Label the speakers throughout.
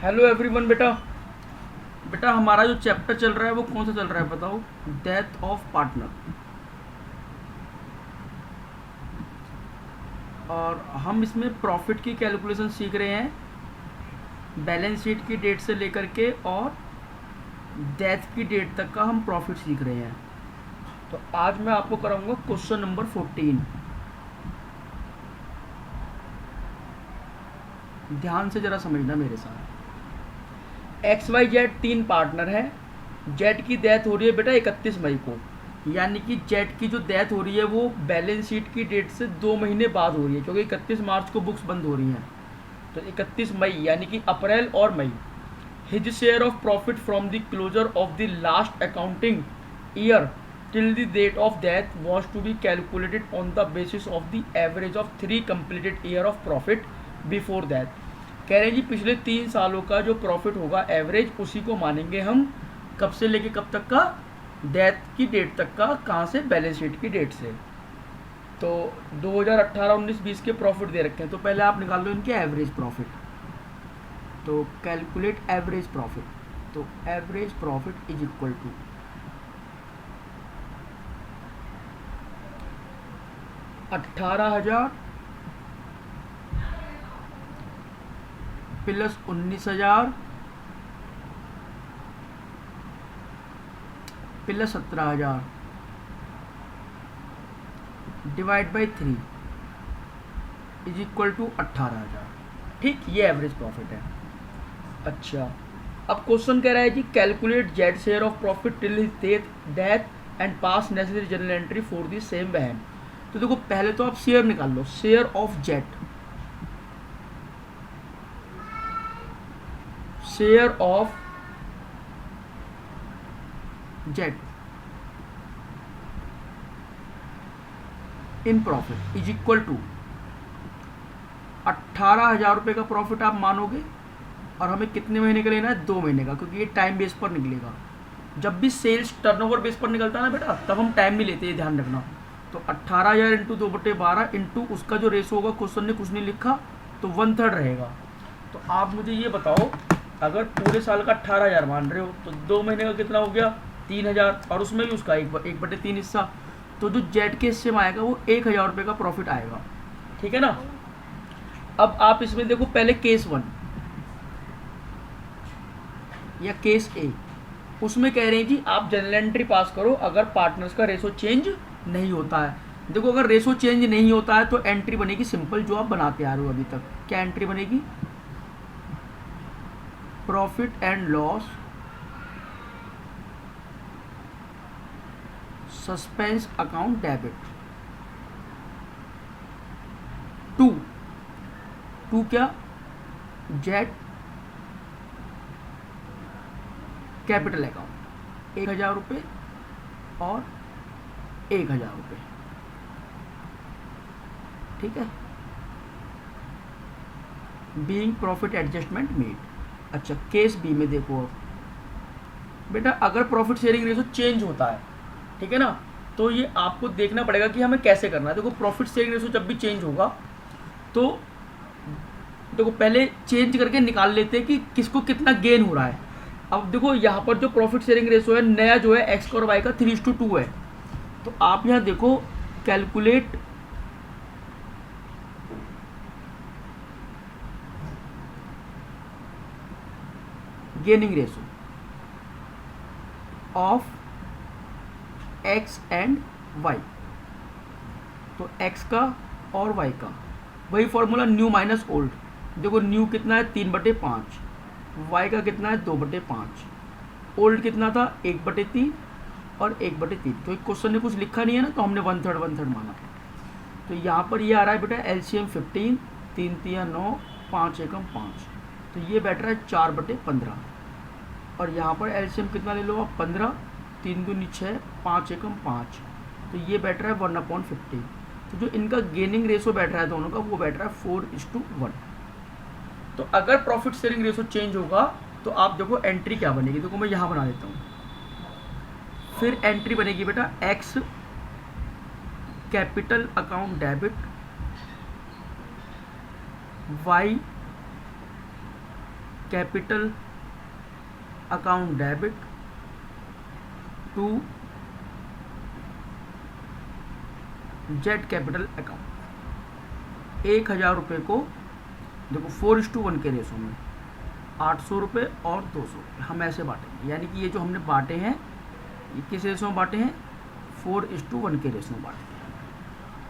Speaker 1: Hello everyone. बेटा बेटा हमारा जो चैप्टर चल रहा है वो कौन सा चल रहा है बताओ? Death of partner. और हम इसमें प्रॉफिट की कैलकुलेशन सीख रहे हैं, बैलेंस शीट की डेट से लेकर के और डेथ की डेट तक का हम प्रॉफिट सीख रहे हैं। तो आज मैं आपको कराऊंगा क्वेश्चन नंबर 14। ध्यान से ज़रा समझना मेरे साथ। XYZ 3 पार्टनर है। जेड की डेथ हो रही है बेटा 31 मई को, यानी कि जेड की जो डेथ हो रही है वो बैलेंस शीट की डेट से 2 महीने बाद हो रही है, क्योंकि 31 मार्च को बुक्स बंद हो रही हैं। तो 31 मई यानी कि अप्रैल और मई। His share of profit from the closure of the last accounting year till the date of death was to be calculated on the basis of the average of 3 completed year of profit before death. कह रहे हैं जी पिछले 3 सालों का जो profit होगा average, उसी को मानेंगे हम। कब से लेके कब तक का? डेथ की डेट तक का। कहाँ से? बैलेंस शीट की डेट से। तो 2018, 19, 20 के प्रॉफिट दे रखे हैं, तो पहले आप निकाल लो इनके एवरेज प्रॉफिट। तो कैलकुलेट एवरेज प्रॉफिट। तो average profit is equal to 18,000 plus 19,000 plus 17,000 divide by 3 is equal to 18,000। ठीक, ये एवरेज प्रॉफिट है। अच्छा, अब क्वेश्चन कह रहा है जी calculate Z share of profit till his death and pass necessary journal entry for the same वहन। तो देखो पहले तो आप शेयर निकाल लो। Share of Z, share of Z in profit is equal to 18,000 रुपये का प्रॉफिट आप मानोगे, और हमें कितने महीने का लेना है? 2 महीने का, क्योंकि ये टाइम बेस पर निकलेगा। जब भी सेल्स टर्नओवर बेस पर निकलता है ना बेटा, तब हम टाइम नहीं लेते, ये ध्यान रखना। तो 18,000 इंटू 2/12 इंटू उसका जो रेशो होगा, क्वेश्चन ने कुछ नहीं लिखा, तो 1/3 रहेगा। तो आप मुझे ये बताओ, अगर पूरे साल का 18,000 मान रहे हो तो 2 महीने का कितना हो गया? 3,000, और उसमें भी उसका 1/3 हिस्सा। तो जो जेड के हिस्से में आएगा वो 1,000 रुपये का प्रॉफिट आएगा। ठीक है ना? अब आप इसमें देखो, पहले केस 1 या केस ए, उसमें कह रहे हैं जी आप जर्नल एंट्री पास करो अगर पार्टनर्स का रेशो चेंज नहीं होता है। देखो अगर रेशो चेंज नहीं होता है तो एंट्री बनेगी सिंपल, जो आप बनाते आ रहे हो अभी तक। क्या एंट्री बनेगी? Profit and loss suspense account debit. To क्या? जेड कैपिटल अकाउंट 1,000 रुपये और 1,000 रुपये। ठीक है, बीइंग प्रॉफिट एडजस्टमेंट मेड। अच्छा, केस बी में देखो, अब बेटा अगर प्रॉफिट शेयरिंग रेशो चेंज होता है, ठीक है ना, तो ये आपको देखना पड़ेगा कि हमें कैसे करना है। देखो प्रॉफिट शेयरिंग रेशो जब भी चेंज होगा तो देखो पहले चेंज करके निकाल लेते हैं कि किसको कितना गेन हो रहा है। अब देखो यहाँ पर जो प्रॉफिट शेयरिंग रेशो है नया जो है एक्स और वाई का 3:2 है। तो आप यहाँ देखो calculate gaining ratio of X and Y. तो एक्स का और वाई का वही फॉर्मूला, न्यू माइनस ओल्ड। देखो न्यू कितना है? 3/5। वाई का कितना है? 2/5। ओल्ड कितना था? 1/3 और 1/3। तो क्वेश्चन ने कुछ लिखा नहीं है ना, तो हमने 1/3 माना। तो यहाँ पर ये आ रहा है बेटा एलसीएम 15, 3 3 9, 5 एकम 5। तो ये बैठ रहा है 4/15। और यहाँ पर एलसीएम कितना ले लो आप? 15, 3 दूनी 6, 5 एकम 5। तो ये बैठ रहा है 1/50। तो जो इनका गेनिंग रेशो बैठ रहा है दोनों का, वो बैठ रहा है 4:1। तो अगर प्रॉफिट शेयरिंग रेशो चेंज होगा तो आप देखो एंट्री क्या बनेगी। देखो मैं यहाँ बना देता हूँ। फिर एंट्री बनेगी बेटा X capital account debit, Y capital account debit to Z capital account. 1,000 रुपये को देखो 4:1 के रेशो में 800 रुपये और 200 रुपये हम ऐसे बांटेंगे, यानी कि ये जो हमने बांटे हैं ये किस रेशो में बांटे हैं, 4:1 के रेशो में बांटे हैं।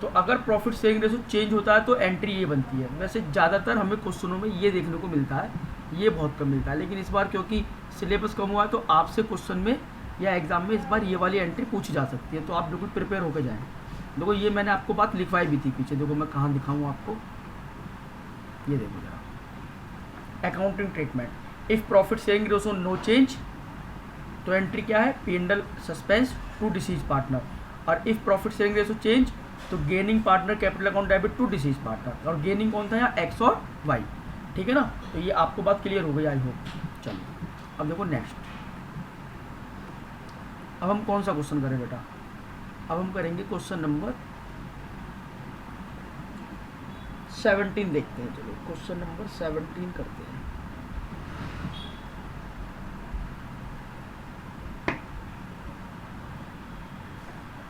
Speaker 1: तो अगर प्रॉफिट शेयरिंग रेशो चेंज होता है तो एंट्री ये बनती है। वैसे ज़्यादातर हमें क्वेश्चनों में ये देखने को मिलता है, ये बहुत कम मिलता है, लेकिन इस बार क्योंकि सिलेबस कम हुआ है तो आपसे क्वेश्चन में या एग्जाम में इस बार ये वाली एंट्री पूछी जा सकती है, तो आप बिल्कुल प्रिपेयर होकर जाएँ। देखो ये मैंने आपको बात लिखवाई भी थी पीछे, देखो मैं कहाँ दिखाऊँ आपको, ये देखो जरा, accounting treatment. If profit sharing ratio no change तो एंट्री क्या है, P&L suspense to deceased partner. और if profit sharing ratio change तो gaining partner capital account debit to deceased partner. और गेनिंग कौन था यहाँ, X और Y, ठीक है ना। तो ये आपको बात क्लियर हो गई आई होप। चलिए अब देखो नेक्स्ट, अब हम कौन सा क्वेश्चन करें बेटा, अब हम करेंगे क्वेश्चन नंबर 17 देखते हैं। चलो क्वेश्चन नंबर 17 करते हैं।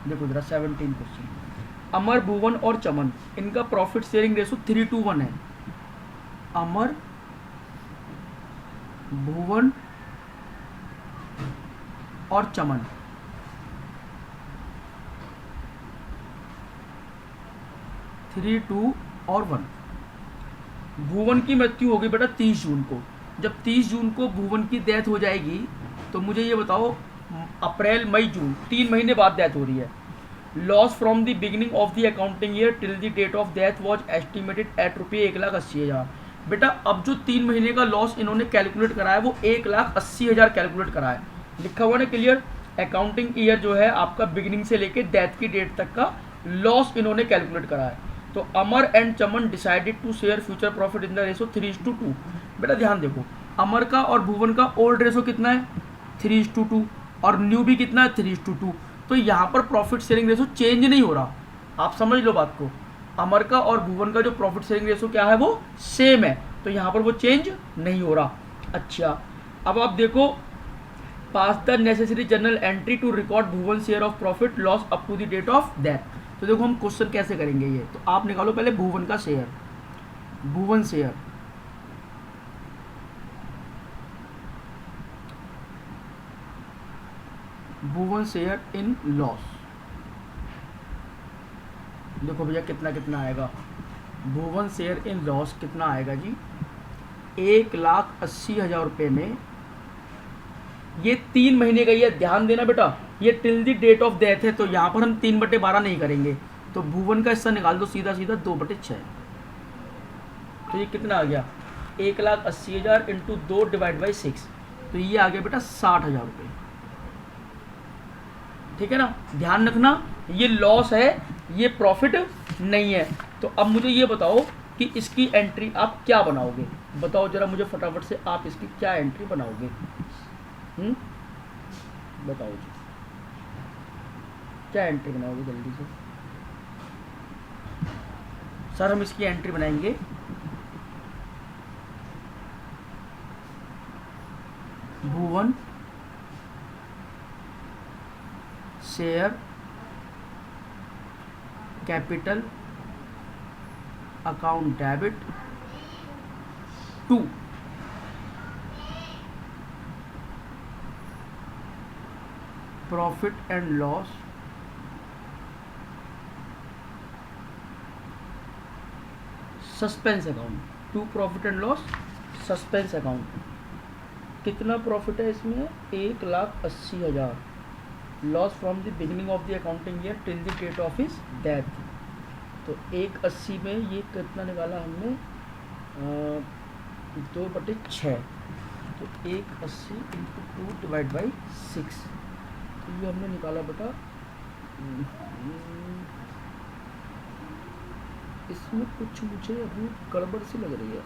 Speaker 1: देखो जरा 17 क्वेश्चन, अमर, भुवन और चमन, इनका प्रॉफिट शेयरिंग रेशो 3:1 है। अमर, भुवन और चमन, थ्री, 2 और 1। भुवन की मृत्यु होगी बेटा 30 जून को। जब 30 जून को भुवन की डेथ हो जाएगी तो मुझे ये बताओ अप्रैल, मई, जून 3 महीने बाद डेथ हो रही है। Loss from the beginning of the accounting year till the date of death was estimated at ₹1,80,000। बेटा अब जो 3 महीने का लॉस इन्होंने कैलकुलेट करा है वो 1,80,000 कैलकुलेट करा है। लिखा हुआ ना क्लियर, अकाउंटिंग ईयर जो है आपका बिगिनिंग से लेके डेथ की डेट तक का लॉस इन्होंने कैलकुलेट करा है। तो Amar and Chaman decided to share future profit in the ratio 3:2। बेटा ध्यान देखो, अमर का और भुवन का ओल्ड रेशो कितना है, 3:2, और न्यू भी कितना है, 3:2। तो यहाँ पर प्रॉफिट शेयरिंग रेशो चेंज नहीं हो रहा, आप समझ लो बात को। अमर का और भुवन का जो प्रॉफिट शेयरिंग रेशो क्या है, वो सेम है, तो यहाँ पर वो चेंज नहीं हो रहा। अच्छा अब आप देखो, pass the necessary journal entry to record Bhuvan share of profit loss up to the date of death. तो देखो हम क्वेश्चन कैसे करेंगे ये, तो आप निकालो पहले भुवन का share, Bhuvan share, Bhuvan share in loss. देखो भैया कितना कितना आएगा, भुवन शेयर इन लॉस कितना आएगा जी, 1,80,000 रुपये में। ये 3 महीने का, ये ध्यान देना बेटा, ये till the date of death है, तो यहाँ पर हम 3/12 नहीं करेंगे, तो भुवन का हिस्सा निकाल दो सीधा सीधा 2/6। तो ये कितना आ गया, 1,80,000 इंटू 2 डिवाइड बाई 6, तो ये आ गया बेटा 60,000 रुपये, ठीक है ना। ध्यान रखना ये लॉस है, ये प्रॉफिट नहीं है। तो अब मुझे ये बताओ कि इसकी एंट्री आप क्या बनाओगे, बताओ जरा मुझे फटाफट से, आप इसकी क्या एंट्री बनाओगे, बताओ जी क्या एंट्री बनाओगे जल्दी से। सर हम इसकी एंट्री बनाएंगे, Bhuvan share capital account debit to profit and loss suspense account, to profit and loss suspense account. कितना प्रॉफिट है इसमें, 1,80,000। Loss from the beginning of the accounting year till the date of his death. तो 1,80 में ये कितना निकाला हमने, 2/6, तो 1,80 इंटू 2 डिवाइड बाई 6, तो ये हमने निकाला बेटा। इसमें कुछ मुझे अभी गड़बड़ सी लग रही है,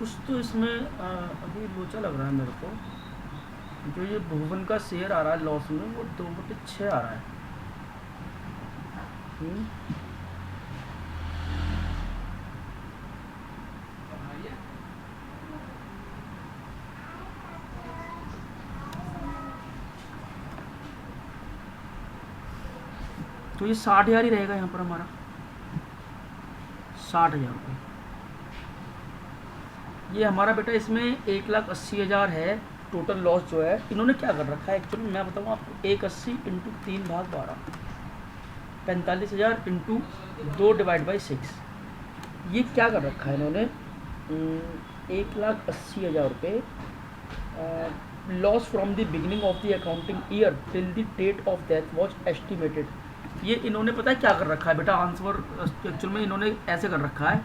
Speaker 1: कुछ तो इसमें अभी लोचा लग रहा है मेरे को। जो ये भुवन का शेयर आ रहा है लॉस में, वो 2/6 आ रहा है। हम्म, तो ये 60,000 ही रहेगा यहाँ पर हमारा, 60,000 रुपये। ये हमारा बेटा इसमें 1,80,000 है टोटल लॉस जो है। इन्होंने क्या कर रखा है एक्चुअली मैं बताऊँ आपको, 180 इंटू 3/12, 45,000 इंटू 2/6। ये क्या कर रखा है इन्होंने, 1,80,000 रुपये loss from the beginning of the accounting year till the date of death was estimated. ये इन्होंने पता है क्या कर रखा है बेटा, आंसर एक्चुअल में इन्होंने ऐसे कर रखा है,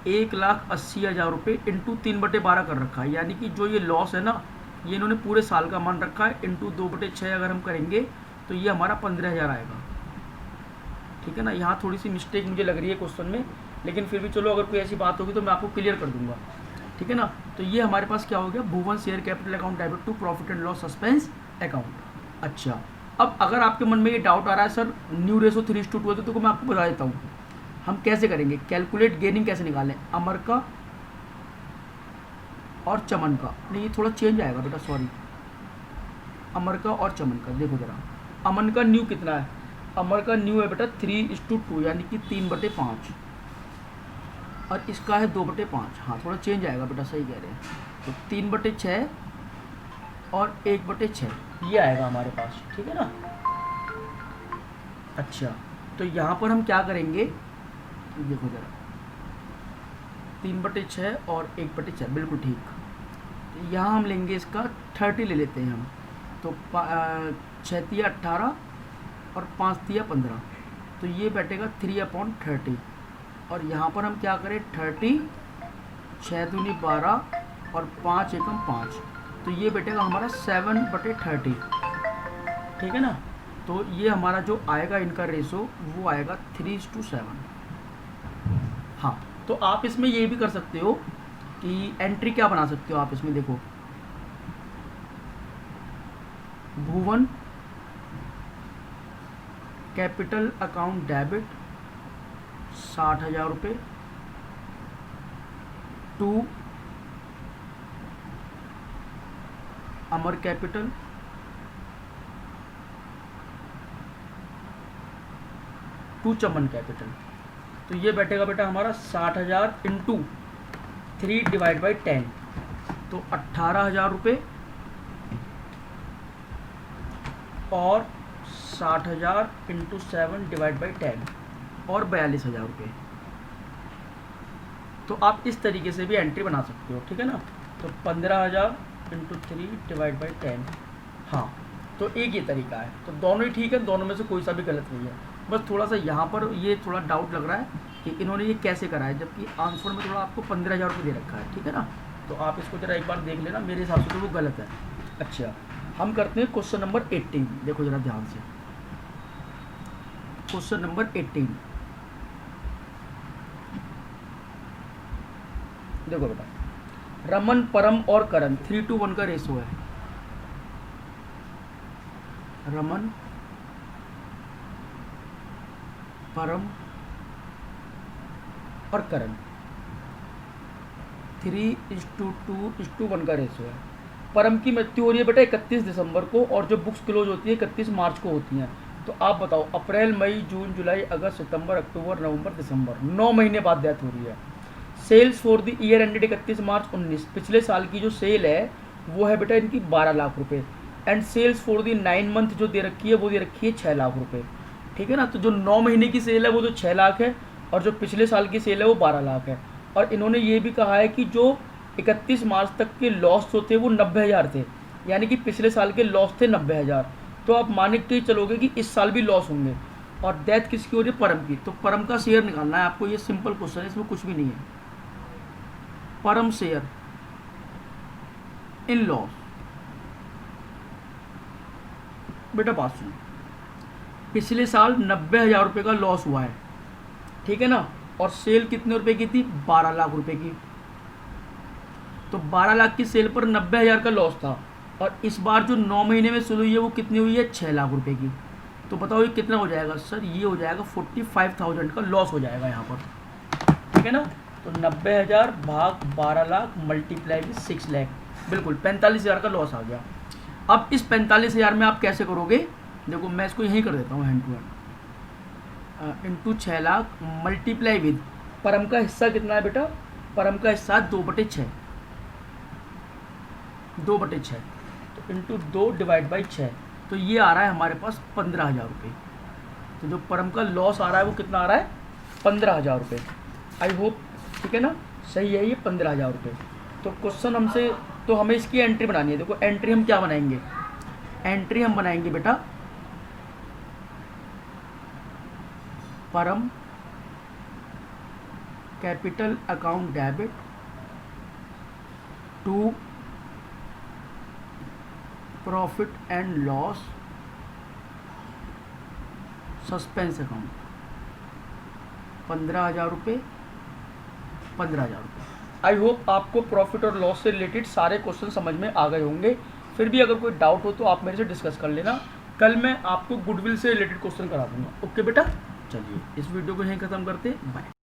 Speaker 1: 1,80,000 रुपये इंटू 3/12 कर रखा है। यानी कि जो ये लॉस है ना, ये इन्होंने पूरे साल का मान रखा है, इंटू 2/6 अगर हम करेंगे तो ये हमारा 15,000 आएगा। ठीक है ना, यहाँ थोड़ी सी मिस्टेक मुझे लग रही है क्वेश्चन में, लेकिन फिर भी चलो अगर कोई ऐसी बात होगी तो मैं आपको क्लियर कर दूंगा। ठीक है ना, तो ये हमारे पास क्या हो गया, Bhuvan share capital account debit to profit and loss suspense account. अच्छा, अब अगर आपके मन में ये डाउट आ रहा है सर न्यू रेशो 3:2 है, तो मैं आपको बता देता हूँ हम कैसे करेंगे। कैलकुलेट गेनिंग कैसे निकालें, अमर का और चमन का, नहीं ये थोड़ा चेंज आएगा बेटा, सॉरी, अमर का और चमन का। देखो जरा, अमन का न्यू कितना है, अमर का न्यू है बेटा 3:2 यानी कि 3/5, और इसका है 2/5। हाँ थोड़ा चेंज आएगा बेटा, सही कह रहे हैं। तो 3/6 और 1/6 ये आएगा हमारे पास। ठीक है ना। अच्छा, तो यहाँ पर हम क्या करेंगे, देखो जरा, 3/6 और 1/6 बिल्कुल ठीक। तो यहाँ हम लेंगे इसका 30 ले लेते हैं हम, तो 6 × 18 और 5 × 15, तो ये बैठेगा 3/30। और यहाँ पर हम क्या करें, 30, 6 दूनी 12 और 5 एकम 5, तो ये बैठेगा हमारा 7/30। ठीक है ना, तो ये हमारा जो आएगा इनका रेशो वो आएगा 3:7। हाँ, तो आप इसमें ये भी कर सकते हो कि एंट्री क्या बना सकते हो आप इसमें, देखो भुवन कैपिटल अकाउंट डेबिट 60,000 रुपये to Amar capital to Chaman capital. तो ये बैठेगा बेटा हमारा 60,000 इंटू 3/10, तो 18,000 रुपये और 60,000 इंटू 7/10 और 42,000 रुपये। तो आप इस तरीके से भी एंट्री बना सकते हो। ठीक है ना, तो 15,000 इंटू 3/10। हाँ, तो एक ये तरीका है, तो दोनों ही ठीक है, दोनों में से कोई सा भी गलत नहीं है। बस थोड़ा सा यहाँ पर ये थोड़ा डाउट लग रहा है कि इन्होंने ये कैसे करा है, जबकि आंसर में थोड़ा आपको 15,000 रुपये दे रखा है। ठीक है ना, तो आप इसको जरा एक बार देख लेना, मेरे हिसाब से तो वो गलत है। अच्छा, हम करते हैं क्वेश्चन नंबर 18। देखो जरा ध्यान से, क्वेश्चन नंबर 18 देखो बेटा, रमन, परम और करण 3:1 का रेशो है। रमन, परम और करण 3:2:1 का रेशो है। परम की मृत्यु हो रही है बेटा 31 दिसंबर को, और जो बुक्स क्लोज होती है 31 मार्च को होती हैं। तो आप बताओ, अप्रैल, मई, जून, जुलाई, अगस्त, सितंबर, अक्टूबर, नवंबर, दिसंबर, 9 महीने बाद डेथ हो रही है। Sales for the year ended 31 March 19, पिछले साल की जो सेल है वो है बेटा इनकी 12 लाख रुपए। And sales for the 9 month जो दे रखी है वो दे रखी है 6 लाख रुपए। ठीक है ना, तो जो 9 महीने की सेल है वो तो 6 लाख है, और जो पिछले साल की सेल है वो 12 लाख है। और इन्होंने ये भी कहा है कि जो 31 मार्च तक के लॉस जो थे वो 90,000 थे, यानी कि पिछले साल के लॉस थे 90,000। तो आप मान के चलोगे कि इस साल भी लॉस होंगे। और डेथ किसकी हो रही है, परम की। तो परम का शेयर निकालना है आपको, ये सिंपल क्वेश्चन है, इसमें कुछ भी नहीं है। परम शेयर इन लॉस, बेटा बात सुनो, पिछले साल 90,000 रुपये का लॉस हुआ है। ठीक है ना, और सेल कितने रुपए की थी, 12 लाख रुपए की। तो 12 लाख की सेल पर 90,000 का लॉस था, और इस बार जो 9 महीने में सेल हुई है वो कितनी हुई है, 6 लाख रुपए की। तो बताओ ये कितना हो जाएगा सर, ये हो जाएगा 45,000 का लॉस हो जाएगा यहाँ पर, ठीक है ना। तो 90,000 भाग 12 लाख मल्टीप्लाई विद 6 लाख, बिल्कुल 45,000 का लॉस आ गया। अब इस 45,000 में आप कैसे करोगे, देखो मैं इसको यहीं कर देता हूँ hand to hand, into 6 lakh multiply with, Param का हिस्सा कितना है बेटा, परम का हिस्सा 2/6, 2/6, तो इंटू 2 डिवाइड बाई 6, तो ये आ रहा है हमारे पास 15,000 रुपये। तो जो परम का लॉस आ रहा है वो कितना आ रहा है, 15,000 रुपये। आई होप ठीक है ना, सही है ये 15,000 रुपये। तो क्वेश्चन हमसे, तो हमें इसकी एंट्री बनानी है। देखो एंट्री हम क्या बनाएंगे, एंट्री हम बनाएंगे बेटा Param capital account debit to profit and loss suspense account, 15,000 रुपये, 15,000 रुपये। आई होप आपको प्रॉफिट और लॉस से रिलेटेड सारे क्वेश्चन समझ में आ गए होंगे। फिर भी अगर कोई डाउट हो तो आप मेरे से डिस्कस कर लेना, कल मैं आपको गुडविल से रिलेटेड क्वेश्चन करा दूंगा। ओके बेटा, चलिए इस वीडियो को यहीं ख़त्म करते हैं, बाय।